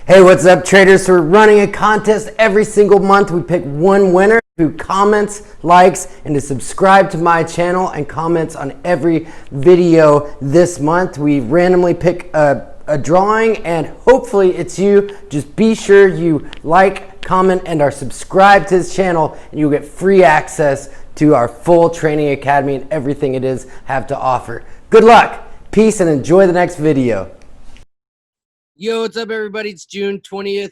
Hey, what's up, traders? So we're running a contest every single month. We pick one winner who comments, likes, and to subscribe to my channel and comments on every video this month. We randomly pick a drawing, and hopefully it's you. Just be sure you like, comment, and are subscribed to this channel, and you'll get free access to our full training academy and everything it is have to offer. Good luck, peace, and enjoy the next video. Yo, what's up, everybody? It's June 20th,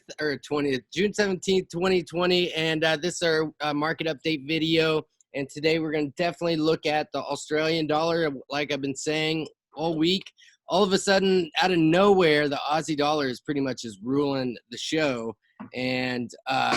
June 17th, 2020, and this is our market update video. And today we're going to definitely look at the Australian dollar. Like I've been saying all week, all of a sudden, out of nowhere, the Aussie dollar is pretty much just ruling the show. And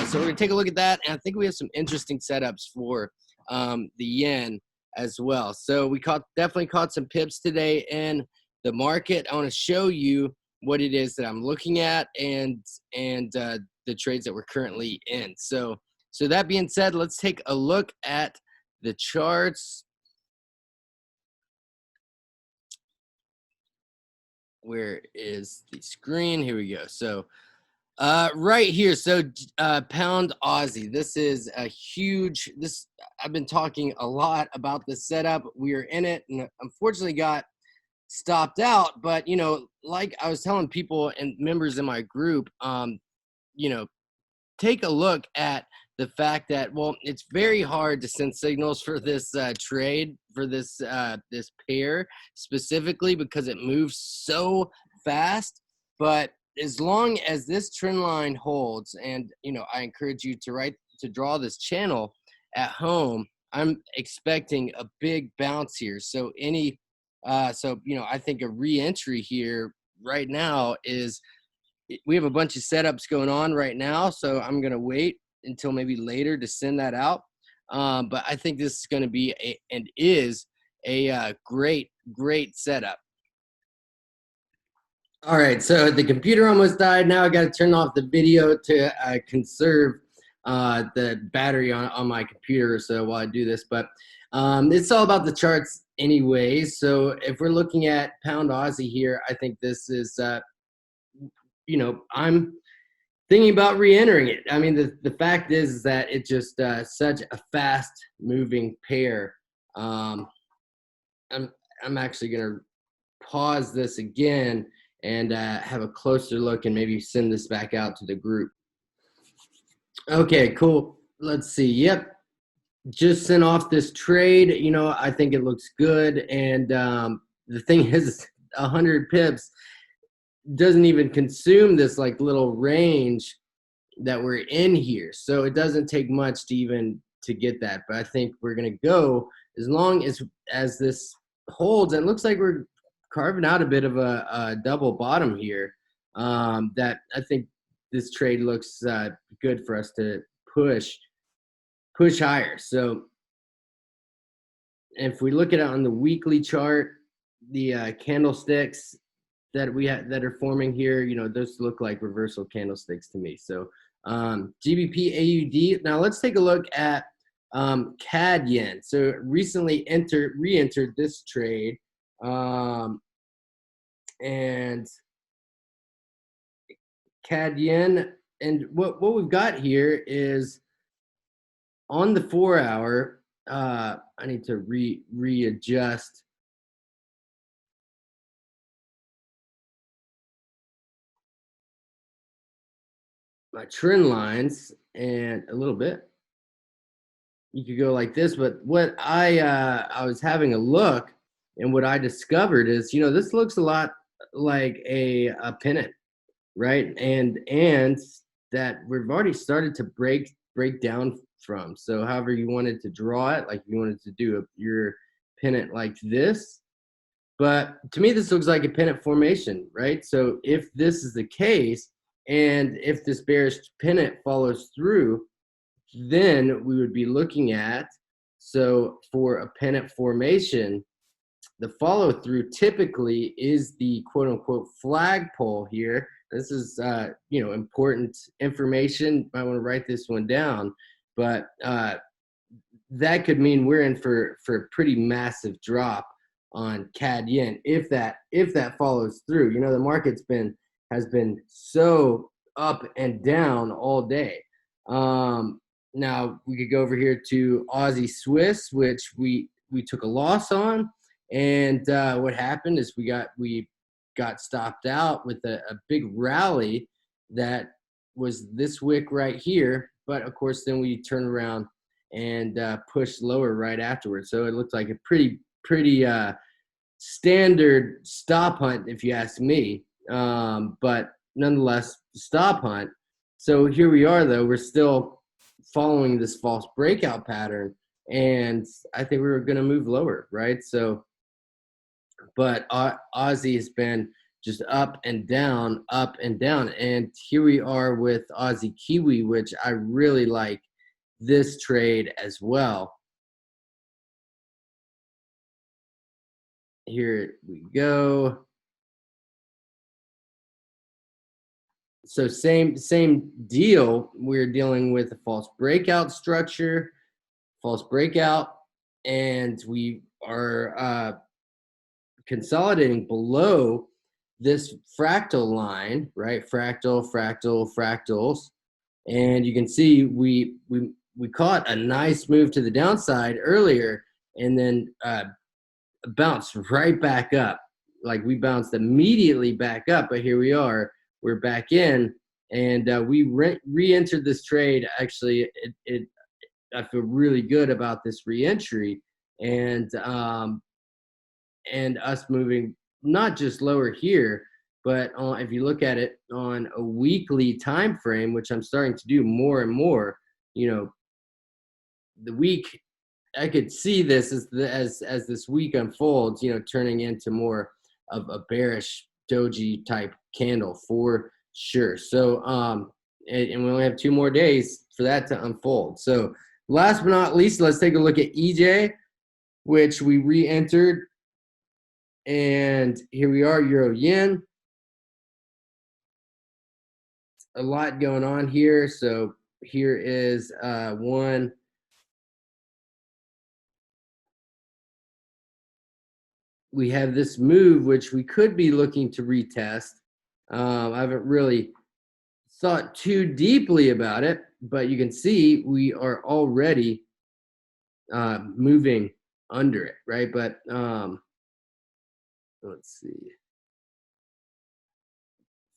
so we're going to take a look at that. And I think we have some interesting setups for the yen as well. So we definitely caught some pips today in the market. I want to show you what it is that I'm looking at and the trades that we're currently in. So that being said, let's take a look at the charts. Where is the screen? Here we go. So right here. So pound Aussie. This is a huge. I've been talking a lot about this setup. We are in it, and unfortunately got stopped out. But you know, like I was telling people and members in my group, you know, take a look at the fact that, well, it's very hard to send signals for this trade, for this this pair specifically, because it moves so fast. But as long as this trend line holds, and you know, I encourage you to draw this channel at home, I'm expecting a big bounce here. So you know, I think a re-entry here right now is, we have a bunch of setups going on right now, so I'm going to wait until maybe later to send that out. But I think this is going to be a great setup. All right, so the computer almost died. Now I got to turn off the video to conserve the battery on my computer, so while I do this. But it's all about the charts anyway. So if we're looking at pound Aussie here, I think this is you know, I'm thinking about re-entering it. I mean, the fact is that it's just such a fast moving pair. I'm actually gonna pause this again and have a closer look and maybe send this back out to the group. Okay, cool. Let's see. Yep, just sent off this trade. You know, I think it looks good. And the thing is, 100 pips doesn't even consume this like little range that we're in here. So it doesn't take much to get that. But I think we're gonna go as long as this holds. And it looks like we're carving out a bit of a double bottom here. That I think this trade looks good for us to push higher. So if we look at it on the weekly chart, the candlesticks that that are forming here, you know, those look like reversal candlesticks to me. So GBPAUD. Now let's take a look at CAD yen. So recently re-entered this trade, and CAD yen. And what we've got here is on the 4-hour. I need to readjust my trend lines and a little bit. You could go like this, but what I was having a look, and what I discovered is, you know, this looks a lot like a pennant, right? And that we've already started to break down from. So however you wanted to draw it, like you wanted to do your pennant like this, but to me this looks like a pennant formation, right? So if this is the case, and if this bearish pennant follows through, then we would be looking at, so for a pennant formation, the follow through typically is the quote unquote flagpole here. This is you know, important information. I want to write this one down, but that could mean we're in for a pretty massive drop on CAD yen if that follows through. You know, the market's has been so up and down all day. Now we could go over here to Aussie Swiss, which we took a loss on, and what happened is we got stopped out with a big rally that was this wick right here, but of course then we turned around and pushed lower right afterwards. So it looked like a pretty standard stop hunt, if you ask me, but nonetheless stop hunt. So here we are, though we're still following this false breakout pattern, and I think we were going to move lower, right? So but Aussie has been just up and down, and here we are with Aussie Kiwi, which I really like this trade as well. Here we go. So same deal. We're dealing with a false breakout structure, false breakout, and we are consolidating below this fractal line, right? Fractals, and you can see we caught a nice move to the downside earlier, and then bounced right back up. Like we bounced immediately back up, but here we are. We're back in, and we re-entered this trade. Actually, I feel really good about this re-entry, and us moving not just lower here, but if you look at it on a weekly time frame, which I'm starting to do more and more, the week, I could see this as this week unfolds, turning into more of a bearish doji type candle for sure. So and we only have 2 more days for that to unfold. So last but not least, let's take a look at EJ, which we re-entered. And here we are, Euro Yen. A lot going on here. So here is one. We have this move, which we could be looking to retest. I haven't really thought too deeply about it, but you can see we are already moving under it, right? But let's see.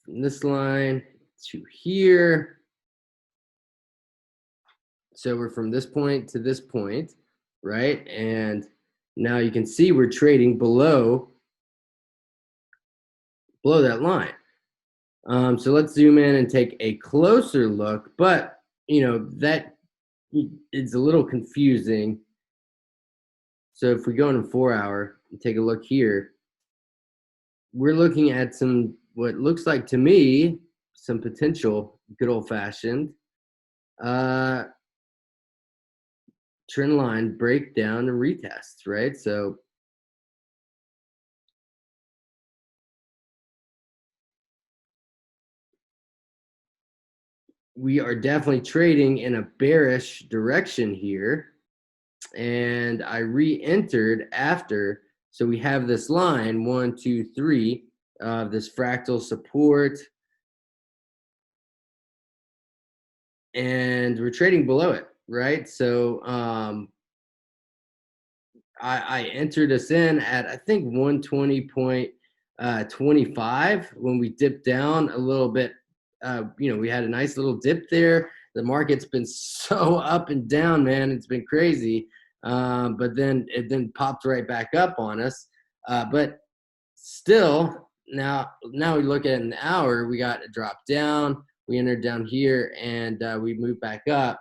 From this line to here. So we're from this point to this point, right? And now you can see we're trading below that line. So let's zoom in and take a closer look. But that is a little confusing. So if we go in a 4-hour and take a look here, we're looking at what looks like to me some potential good old-fashioned trend line breakdown and retest, right? So we are definitely trading in a bearish direction here, and I re-entered after. So we have this line 1, 2, 3 of this fractal support, and we're trading below it, right? So I entered us in at I think 120.25 when we dipped down a little bit. We had a nice little dip there. The market's been so up and down, man. It's been crazy. But then it popped right back up on us. But still, now we look at an hour, we got a drop down. We entered down here, and we moved back up,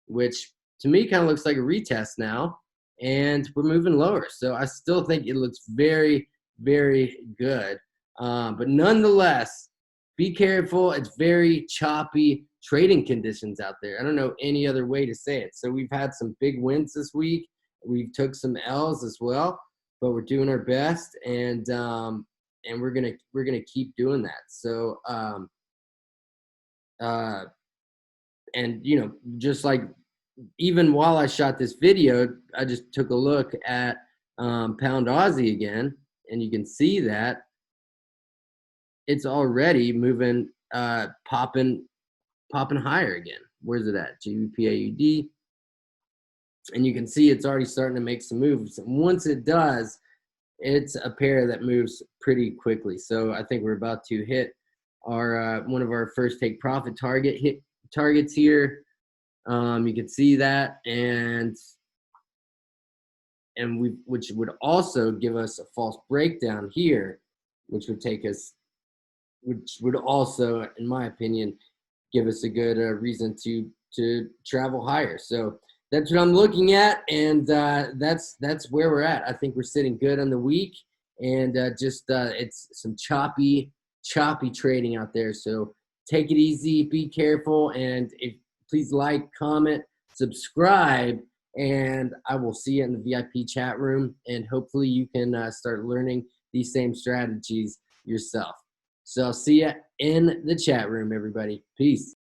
which to me kind of looks like a retest now. And we're moving lower. So I still think it looks very, very good. But nonetheless, be careful. It's very choppy trading conditions out there. I don't know any other way to say it. So we've had some big wins this week. We've took some L's as well, but we're doing our best, and we're gonna keep doing that. So and just like even while I shot this video, I just took a look at Pound Aussie again, and you can see that it's already moving popping higher again. Where's it at? GBPAUD. And you can see it's already starting to make some moves. And once it does, it's a pair that moves pretty quickly. So I think we're about to hit our one of our first take profit targets here. You can see that, and which would also give us a false breakdown here, which would take us, which would also, in my opinion, give us a good reason to travel higher. So that's what I'm looking at, and that's where we're at. I think we're sitting good on the week, and it's some choppy trading out there. So take it easy, be careful, and please like, comment, subscribe, and I will see you in the VIP chat room, and hopefully you can start learning these same strategies yourself. So I'll see you in the chat room, everybody. Peace.